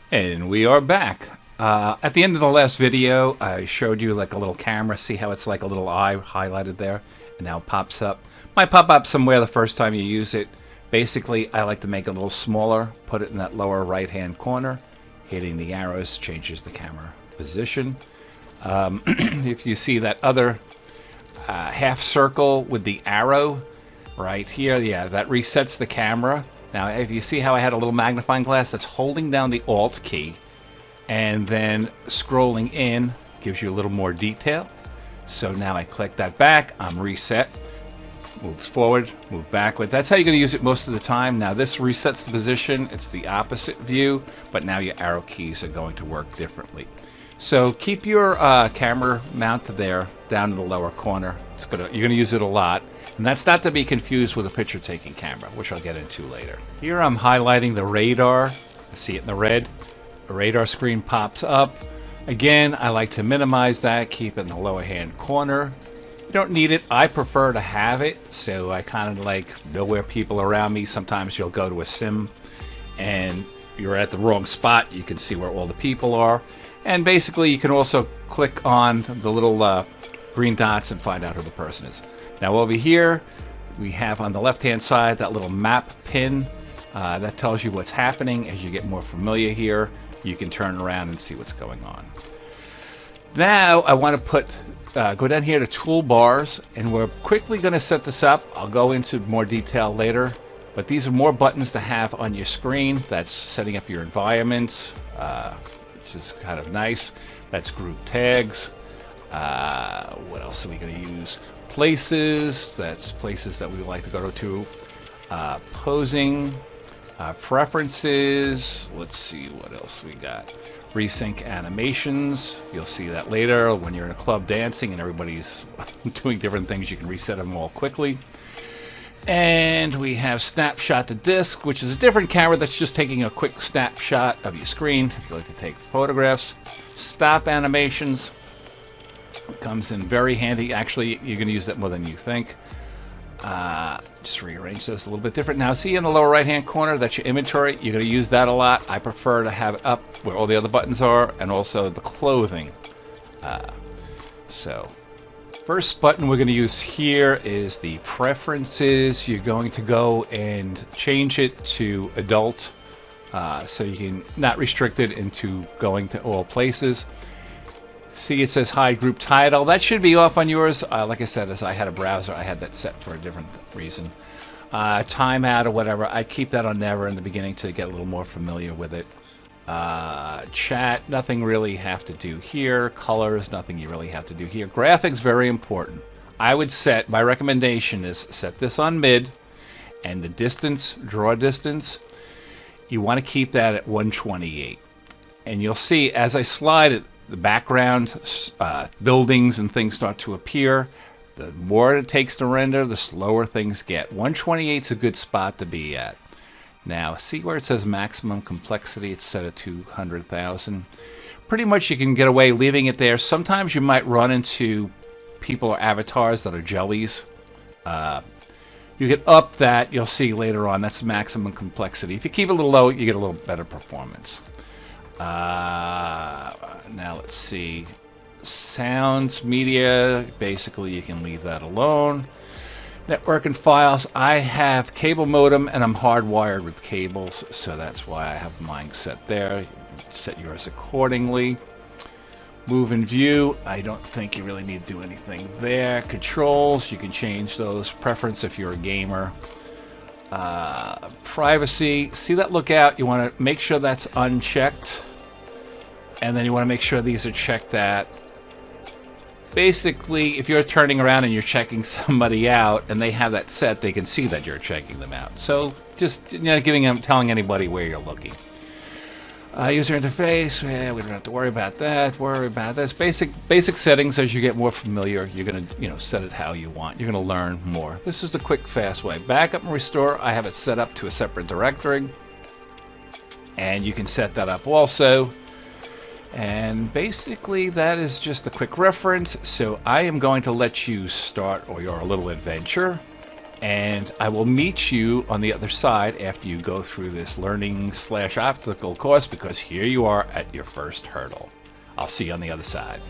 And we are back. At the end of the last video, I showed you like a little camera. See how it's like a little eye highlighted there? And now it pops up. Might pop up somewhere the first time you use it. Basically, I like to make it a little smaller. Put it in that lower right-hand corner. Hitting the arrows changes the camera position. If you see that other half circle with the arrow right here, yeah, that resets the camera. Now, if you see how I had a little magnifying glass, that's holding down the Alt key and then scrolling in gives you a little more detail. So now I click that back, I'm reset, moves forward, move backward. That's how you're going to use it most of the time. Now this resets the position, it's the opposite view, but now your arrow keys are going to work differently. So keep your camera mounted there down in the lower corner. You're going to use it a lot. And that's not to be confused with a picture taking camera, which I'll get into later. Here I'm highlighting the radar. I see it in the red. The radar screen pops up. Again, I like to minimize that, keep it in the lower hand corner. You don't need it. I prefer to have it, so I kind of like know where people are around me. Sometimes you'll go to a sim and you're at the wrong spot. You can see where all the people are. And basically you can also click on the little green dots and find out who the person is. Now over here we have on the left hand side that little map pin that tells you what's happening. As you get more familiar here, you can turn around and see what's going on. Now I want to go down here to toolbars, and we're quickly going to set this up. I'll go into more detail later, but these are more buttons to have on your screen. That's setting up your environment, which is kind of nice. That's group tags. What else are we going to use? Places, that's places that we like to go to. Posing, preferences, let's see what else we got. Resync animations, you'll see that later when you're in a club dancing and everybody's doing different things, you can reset them all quickly. And we have snapshot to disk, which is a different camera that's just taking a quick snapshot of your screen if you like to take photographs. Stop animations. It comes in very handy. Actually, you're going to use that more than you think. Just rearrange those a little bit different. Now, see in the lower right-hand corner, that's your inventory. You're going to use that a lot. I prefer to have it up where all the other buttons are, and also the clothing. So, first button we're going to use here is the preferences. You're going to go and change it to adult, so you can not restrict it into going to all places. See, it says hide group title. That should be off on yours. Like I said, as I had a browser, I had that set for a different reason. Timeout or whatever, I keep that on never in the beginning to get a little more familiar with it. Chat, nothing really have to do here. Colors, nothing you really have to do here. Graphics, very important. I would set, my recommendation is set this on mid, and the distance, draw distance, you want to keep that at 128. And you'll see as I slide it, the background, buildings and things start to appear. The more it takes to render, the slower things get. 128 is a good spot to be at. Now, see where it says maximum complexity? It's set at 200,000. Pretty much you can get away leaving it there. Sometimes you might run into people or avatars that are jellies. You get up that, you'll see later on, that's maximum complexity. If you keep it a little low, you get a little better performance. Now let's see, sounds, media, basically you can leave that alone. Network and files, I have cable modem and I'm hardwired with cables, so that's why I have mine set there. You set yours accordingly. Move and view, I don't think you really need to do anything there. Controls, you can change those. Preference if you're a gamer. Privacy, see that lookout, you want to make sure that's unchecked, and then you want to make sure these are checked at. Basically, if you're turning around and you're checking somebody out and they have that set, they can see that you're checking them out. So just, you know, telling anybody where you're looking. User interface, we don't have to worry about that. Worry about this. Basic settings. As you get more familiar, you're gonna, set it how you want. You're gonna learn more. This is the quick, fast way. Backup and restore. I have it set up to a separate directory, and you can set that up also. And basically, that is just a quick reference. So I am going to let you start your little adventure. And I will meet you on the other side after you go through this learning/obstacle course, because here you are at your first hurdle. I'll see you on the other side.